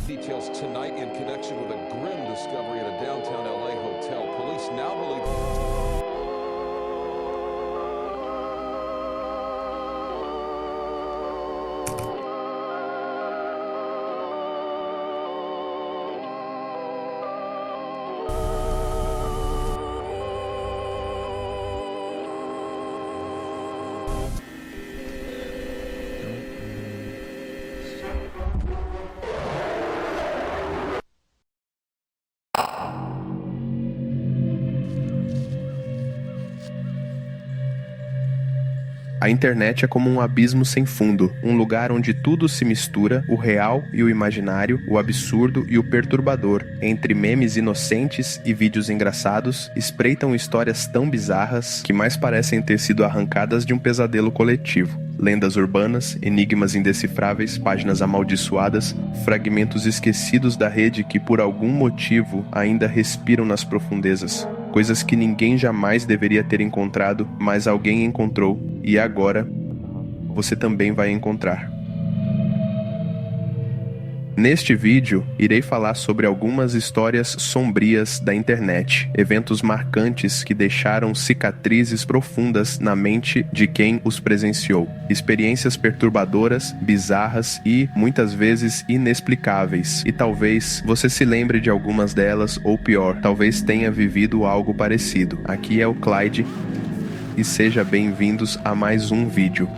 Details tonight in connection with a grim discovery at a downtown LA hotel. Police now believe... A internet é como um abismo sem fundo, um lugar onde tudo se mistura, o real e o imaginário, o absurdo e o perturbador. Entre memes inocentes e vídeos engraçados, espreitam histórias tão bizarras que mais parecem ter sido arrancadas de um pesadelo coletivo. Lendas urbanas, enigmas indecifráveis, páginas amaldiçoadas, fragmentos esquecidos da rede que por algum motivo ainda respiram nas profundezas. Coisas que ninguém jamais deveria ter encontrado, mas alguém encontrou, e agora você também vai encontrar. Neste vídeo, irei falar sobre algumas histórias sombrias da internet, eventos marcantes que deixaram cicatrizes profundas na mente de quem os presenciou, experiências perturbadoras, bizarras e, muitas vezes, inexplicáveis. E talvez você se lembre de algumas delas, ou pior, talvez tenha vivido algo parecido. Aqui é o Clyde, e seja bem-vindos a mais um vídeo.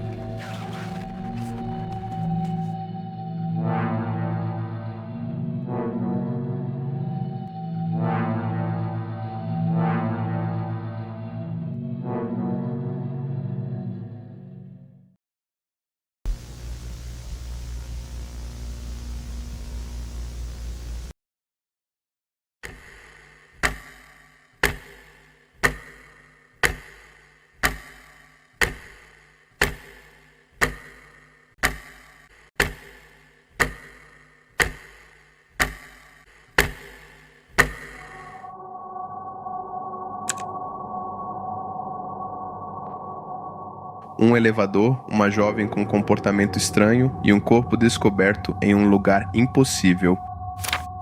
Um elevador, uma jovem com comportamento estranho e um corpo descoberto em um lugar impossível.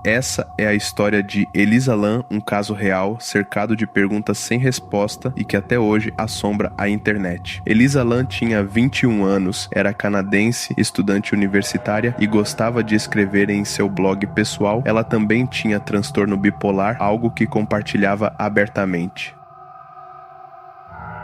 Essa é a história de Elisa Lam, um caso real, cercado de perguntas sem resposta e que até hoje assombra a internet. Elisa Lam tinha 21 anos, era canadense, estudante universitária e gostava de escrever em seu blog pessoal. Ela também tinha transtorno bipolar, algo que compartilhava abertamente.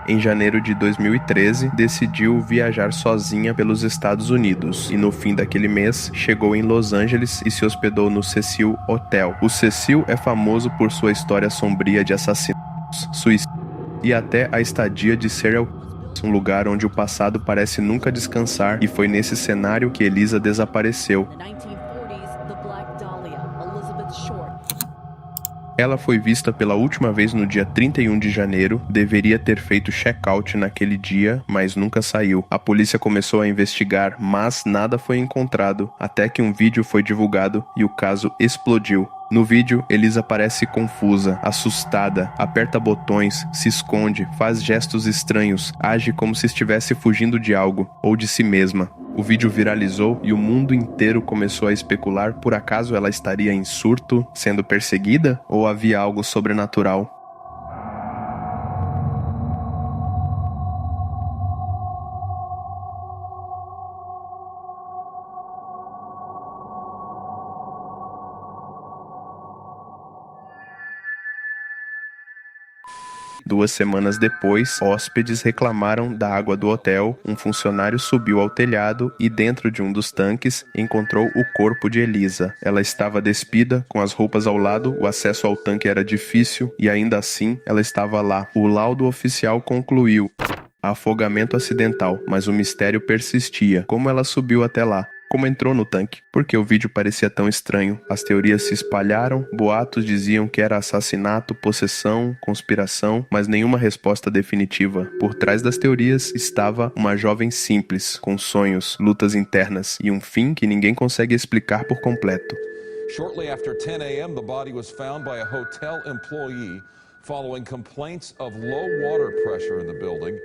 Em janeiro de 2013, decidiu viajar sozinha pelos Estados Unidos e no fim daquele mês chegou em Los Angeles e se hospedou no Cecil Hotel. O Cecil é famoso por sua história sombria de assassinatos, suicídio e até a estadia de serial killers, um lugar onde o passado parece nunca descansar, e foi nesse cenário que Elisa desapareceu. Ela foi vista pela última vez no dia 31 de janeiro, deveria ter feito check-out naquele dia, mas nunca saiu. A polícia começou a investigar, mas nada foi encontrado, até que um vídeo foi divulgado e o caso explodiu. No vídeo, Elisa parece confusa, assustada, aperta botões, se esconde, faz gestos estranhos, age como se estivesse fugindo de algo, ou de si mesma. O vídeo viralizou e o mundo inteiro começou a especular: por acaso ela estaria em surto, sendo perseguida? Ou havia algo sobrenatural? Duas semanas depois, hóspedes reclamaram da água do hotel. Um funcionário subiu ao telhado e, dentro de um dos tanques, encontrou o corpo de Elisa. Ela estava despida, com as roupas ao lado, o acesso ao tanque era difícil e, ainda assim, ela estava lá. O laudo oficial concluiu: afogamento acidental, mas o mistério persistia. Como ela subiu até lá? Como entrou no tanque? Porque o vídeo parecia tão estranho. As teorias se espalharam, boatos diziam que era assassinato, possessão, conspiração, mas nenhuma resposta definitiva. Por trás das teorias estava uma jovem simples, com sonhos, lutas internas e um fim que ninguém consegue explicar por completo. Shortly after 10 a.m., the body was found by a hotel employee following complaints of low water pressure in the building.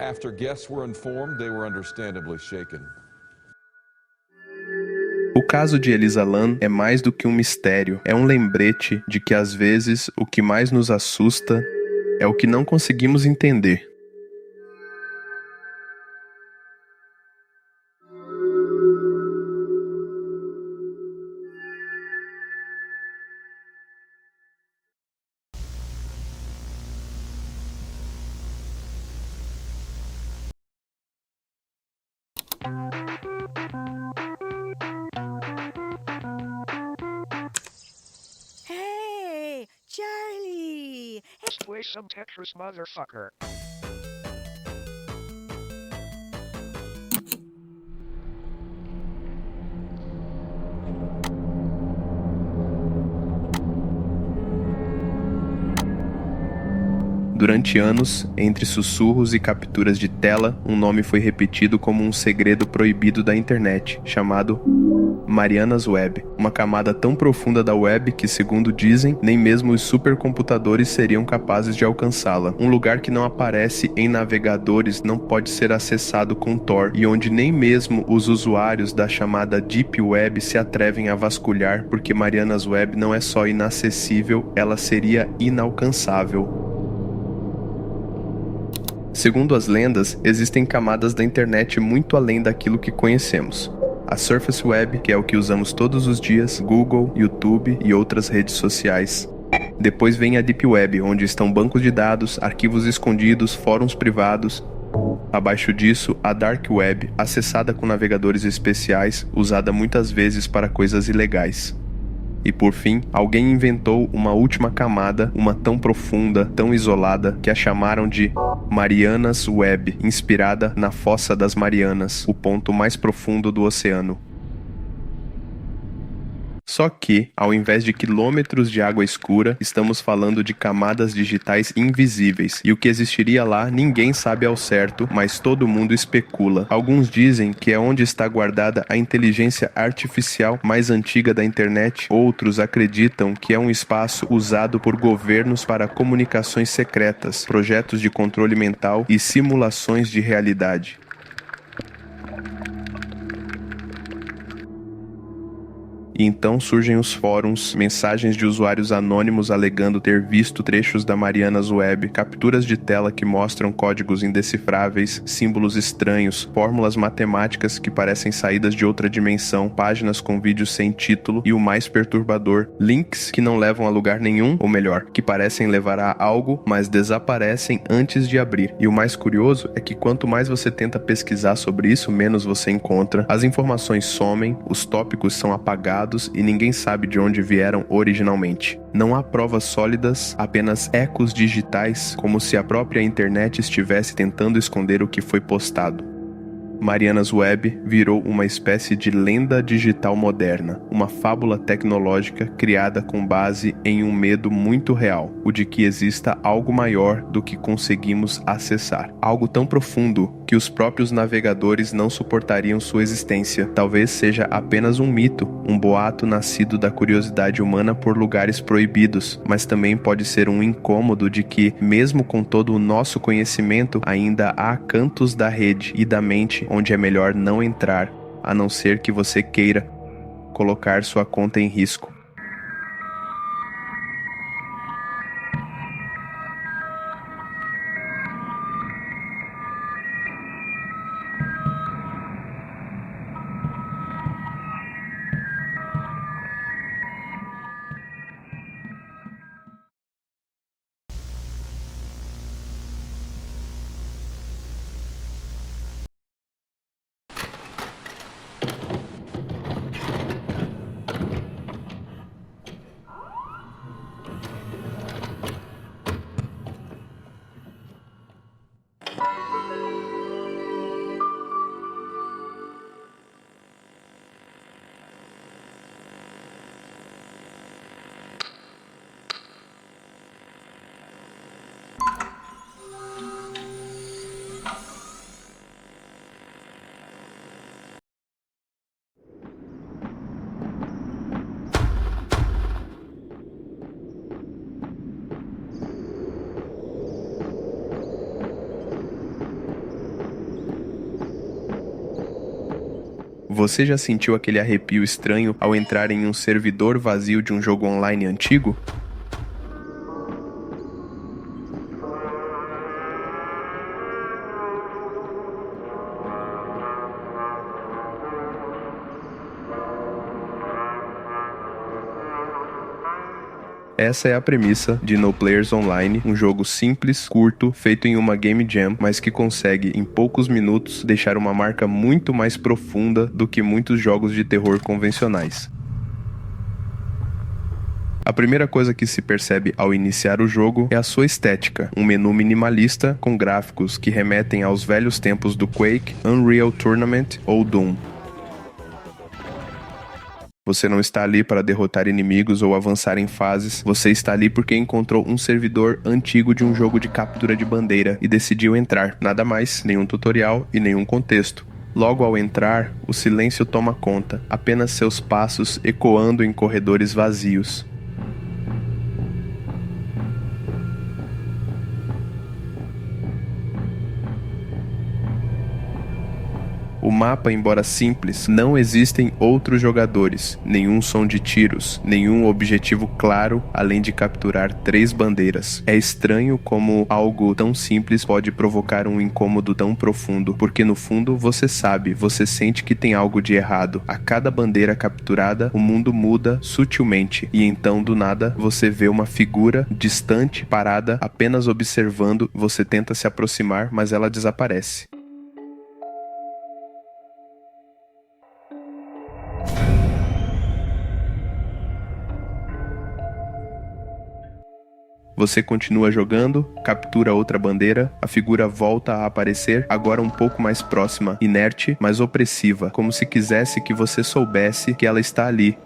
After guests were informed, they were understandably shaken. O caso de Elisa Lam é mais do que um mistério, é um lembrete de que às vezes o que mais nos assusta é o que não conseguimos entender. Hey, Charlie! Play some Tetris, motherfucker. Durante anos, entre sussurros e capturas de tela, um nome foi repetido como um segredo proibido da internet, chamado Marianas Web, uma camada tão profunda da web que, segundo dizem, nem mesmo os supercomputadores seriam capazes de alcançá-la. Um lugar que não aparece em navegadores, não pode ser acessado com Tor, e onde nem mesmo os usuários da chamada Deep Web se atrevem a vasculhar, porque Marianas Web não é só inacessível, ela seria inalcançável. Segundo as lendas, existem camadas da internet muito além daquilo que conhecemos. A Surface Web, que é o que usamos todos os dias, Google, YouTube e outras redes sociais. Depois vem a Deep Web, onde estão bancos de dados, arquivos escondidos, fóruns privados. Abaixo disso, a Dark Web, acessada com navegadores especiais, usada muitas vezes para coisas ilegais. E por fim, alguém inventou uma última camada, uma tão profunda, tão isolada, que a chamaram de Marianas Web, inspirada na Fossa das Marianas, o ponto mais profundo do oceano. Só que, ao invés de quilômetros de água escura, estamos falando de camadas digitais invisíveis. E o que existiria lá, ninguém sabe ao certo, mas todo mundo especula. Alguns dizem que é onde está guardada a inteligência artificial mais antiga da internet. Outros acreditam que é um espaço usado por governos para comunicações secretas, projetos de controle mental e simulações de realidade. E então surgem os fóruns, mensagens de usuários anônimos alegando ter visto trechos da Marianas Web, capturas de tela que mostram códigos indecifráveis, símbolos estranhos, fórmulas matemáticas que parecem saídas de outra dimensão, páginas com vídeos sem título e o mais perturbador, links que não levam a lugar nenhum, ou melhor, que parecem levar a algo, mas desaparecem antes de abrir. E o mais curioso é que quanto mais você tenta pesquisar sobre isso, menos você encontra. As informações somem, os tópicos são apagados e ninguém sabe de onde vieram originalmente. Não há provas sólidas, apenas ecos digitais, como se a própria internet estivesse tentando esconder o que foi postado. Marianas Web virou uma espécie de lenda digital moderna, uma fábula tecnológica criada com base em um medo muito real, o de que exista algo maior do que conseguimos acessar. Algo tão profundo que os próprios navegadores não suportariam sua existência. Talvez seja apenas um mito, um boato nascido da curiosidade humana por lugares proibidos, mas também pode ser um incômodo de que, mesmo com todo o nosso conhecimento, ainda há cantos da rede e da mente onde é melhor não entrar, a não ser que você queira colocar sua conta em risco. Você já sentiu aquele arrepio estranho ao entrar em um servidor vazio de um jogo online antigo? Essa é a premissa de No Players Online, um jogo simples, curto, feito em uma Game Jam, mas que consegue, em poucos minutos, deixar uma marca muito mais profunda do que muitos jogos de terror convencionais. A primeira coisa que se percebe ao iniciar o jogo é a sua estética, um menu minimalista com gráficos que remetem aos velhos tempos do Quake, Unreal Tournament ou Doom. Você não está ali para derrotar inimigos ou avançar em fases, você está ali porque encontrou um servidor antigo de um jogo de captura de bandeira e decidiu entrar. Nada mais, nenhum tutorial e nenhum contexto. Logo ao entrar, o silêncio toma conta, apenas seus passos ecoando em corredores vazios. O mapa, embora simples, não existem outros jogadores, nenhum som de tiros, nenhum objetivo claro além de capturar 3 bandeiras. É estranho como algo tão simples pode provocar um incômodo tão profundo, porque no fundo você sabe, você sente que tem algo de errado. A cada bandeira capturada, o mundo muda sutilmente, e então do nada você vê uma figura distante, parada, apenas observando. Você tenta se aproximar, mas ela desaparece. Você continua jogando, captura outra bandeira, a figura volta a aparecer, agora um pouco mais próxima, inerte, mas opressiva, como se quisesse que você soubesse que ela está ali.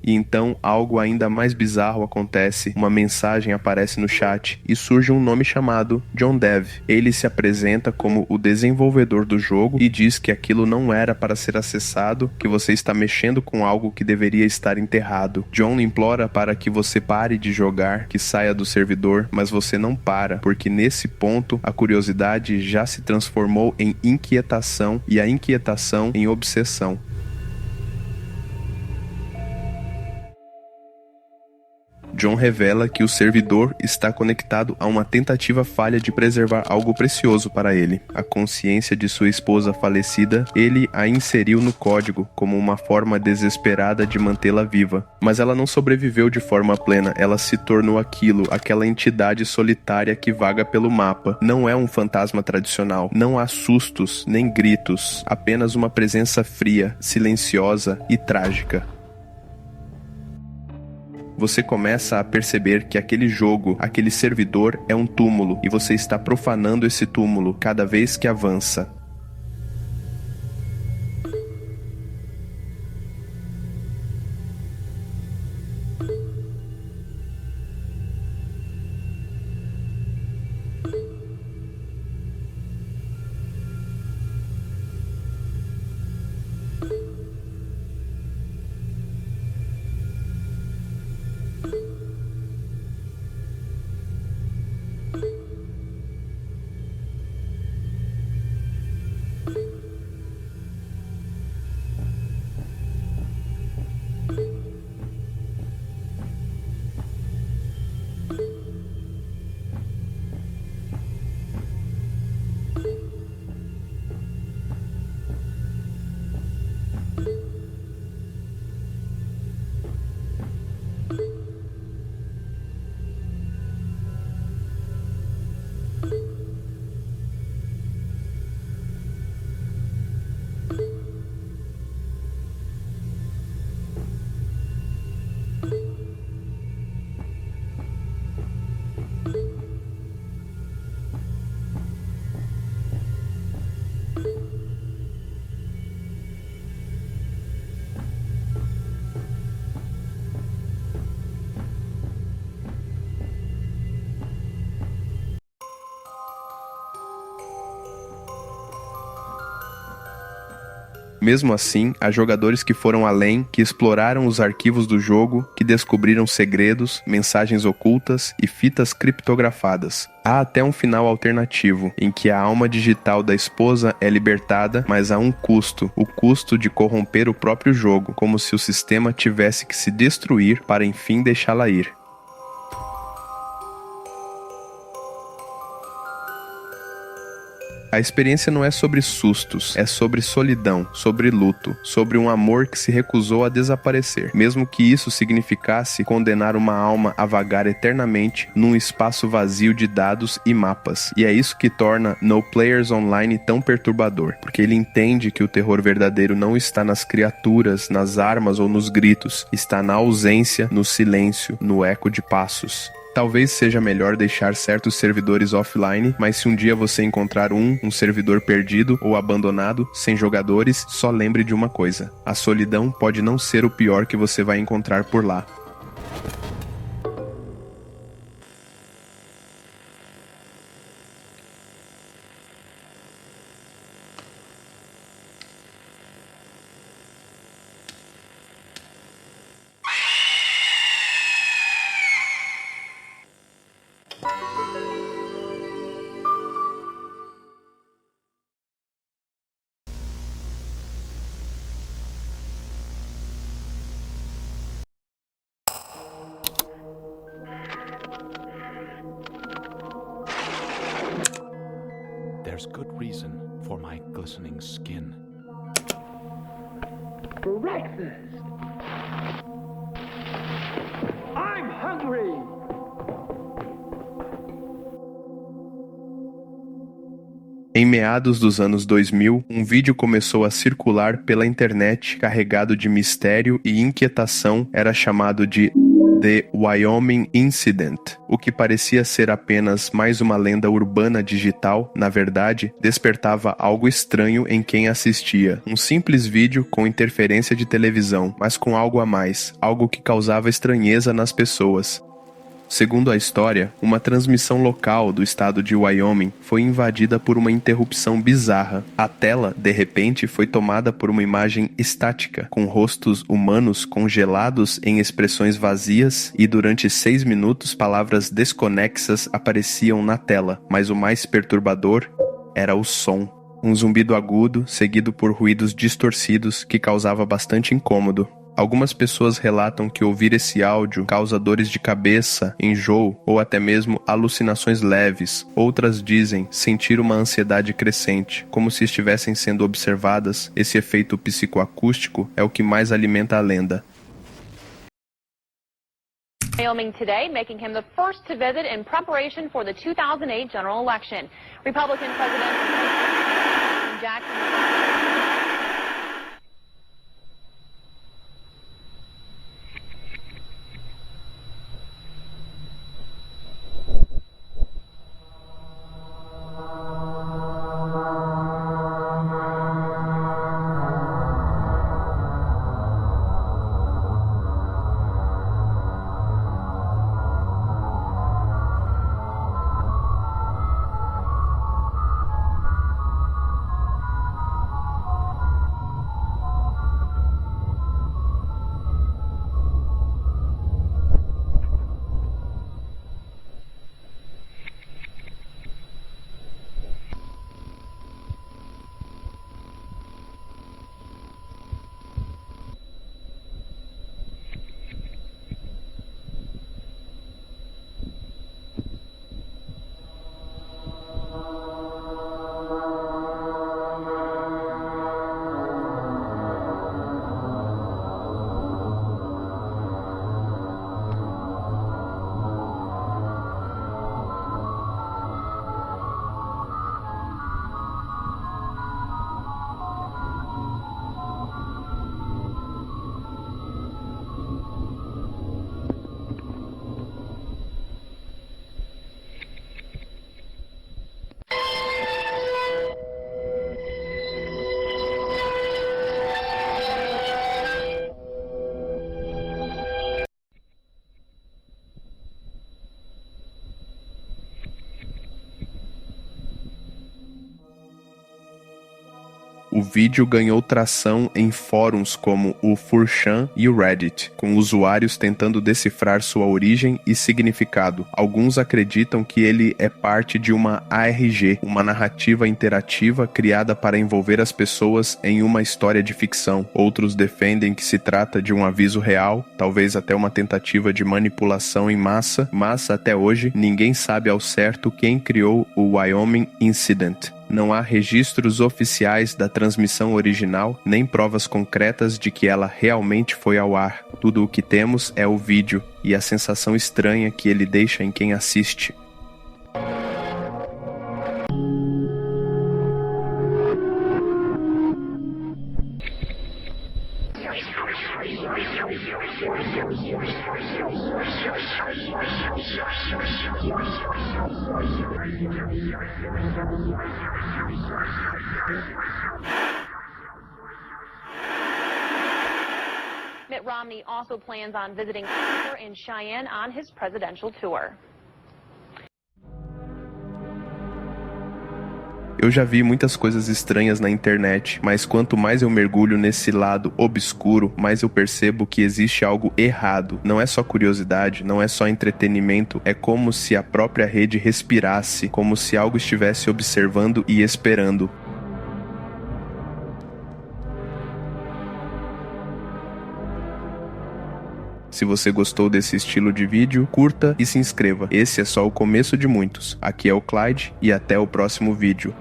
E então algo ainda mais bizarro acontece, uma mensagem aparece no chat e surge um nome chamado John Dev. Ele se apresenta como o desenvolvedor do jogo e diz que aquilo não era para ser acessado, que você está mexendo com algo que deveria estar enterrado. John implora para que você pare de jogar, que saia do servidor, mas você não para, porque nesse ponto a curiosidade já se transformou em inquietação e a inquietação em obsessão. John revela que o servidor está conectado a uma tentativa falha de preservar algo precioso para ele. A consciência de sua esposa falecida, ele a inseriu no código como uma forma desesperada de mantê-la viva. Mas ela não sobreviveu de forma plena, ela se tornou aquilo, aquela entidade solitária que vaga pelo mapa. Não é um fantasma tradicional, não há sustos nem gritos, apenas uma presença fria, silenciosa e trágica. Você começa a perceber que aquele jogo, aquele servidor é um túmulo e você está profanando esse túmulo cada vez que avança. Mesmo assim, há jogadores que foram além, que exploraram os arquivos do jogo, que descobriram segredos, mensagens ocultas e fitas criptografadas. Há até um final alternativo, em que a alma digital da esposa é libertada, mas a um custo, o custo de corromper o próprio jogo, como se o sistema tivesse que se destruir para enfim deixá-la ir. A experiência não é sobre sustos, é sobre solidão, sobre luto, sobre um amor que se recusou a desaparecer, mesmo que isso significasse condenar uma alma a vagar eternamente num espaço vazio de dados e mapas. E é isso que torna No Players Online tão perturbador, porque ele entende que o terror verdadeiro não está nas criaturas, nas armas ou nos gritos, está na ausência, no silêncio, no eco de passos. Talvez seja melhor deixar certos servidores offline, mas se um dia você encontrar um servidor perdido ou abandonado, sem jogadores, só lembre de uma coisa: a solidão pode não ser o pior que você vai encontrar por lá. There's good reason for my glistening skin. Breakfast! I'm hungry! Em meados dos anos 2000, um vídeo começou a circular pela internet carregado de mistério e inquietação, era chamado de The Wyoming Incident. O que parecia ser apenas mais uma lenda urbana digital, na verdade, despertava algo estranho em quem assistia. Um simples vídeo com interferência de televisão, mas com algo a mais, algo que causava estranheza nas pessoas. Segundo a história, uma transmissão local do estado de Wyoming foi invadida por uma interrupção bizarra. A tela, de repente, foi tomada por uma imagem estática, com rostos humanos congelados em expressões vazias e durante 6 minutos palavras desconexas apareciam na tela, mas o mais perturbador era o som. Um zumbido agudo, seguido por ruídos distorcidos que causava bastante incômodo. Algumas pessoas relatam que ouvir esse áudio causa dores de cabeça, enjoo ou até mesmo alucinações leves. Outras dizem sentir uma ansiedade crescente, como se estivessem sendo observadas. Esse efeito psicoacústico é o que mais alimenta a lenda. Wyoming today, making him the first to visit in preparation for the 2008 general election. Republican President Jackson. O vídeo ganhou tração em fóruns como o 4chan e o Reddit, com usuários tentando decifrar sua origem e significado. Alguns acreditam que ele é parte de uma ARG, uma narrativa interativa criada para envolver as pessoas em uma história de ficção. Outros defendem que se trata de um aviso real, talvez até uma tentativa de manipulação em massa, mas até hoje ninguém sabe ao certo quem criou o Wyoming Incident. Não há registros oficiais da transmissão original, nem provas concretas de que ela realmente foi ao ar. Tudo o que temos é o vídeo e a sensação estranha que ele deixa em quem assiste. Mitt Romney also plans on visiting Denver and Cheyenne on his presidential tour. Eu já vi muitas coisas estranhas na internet, mas quanto mais eu mergulho nesse lado obscuro, mais eu percebo que existe algo errado. Não é só curiosidade, não é só entretenimento, é como se a própria rede respirasse, como se algo estivesse observando e esperando. Se você gostou desse estilo de vídeo, curta e se inscreva. Esse é só o começo de muitos. Aqui é o Clyde e até o próximo vídeo.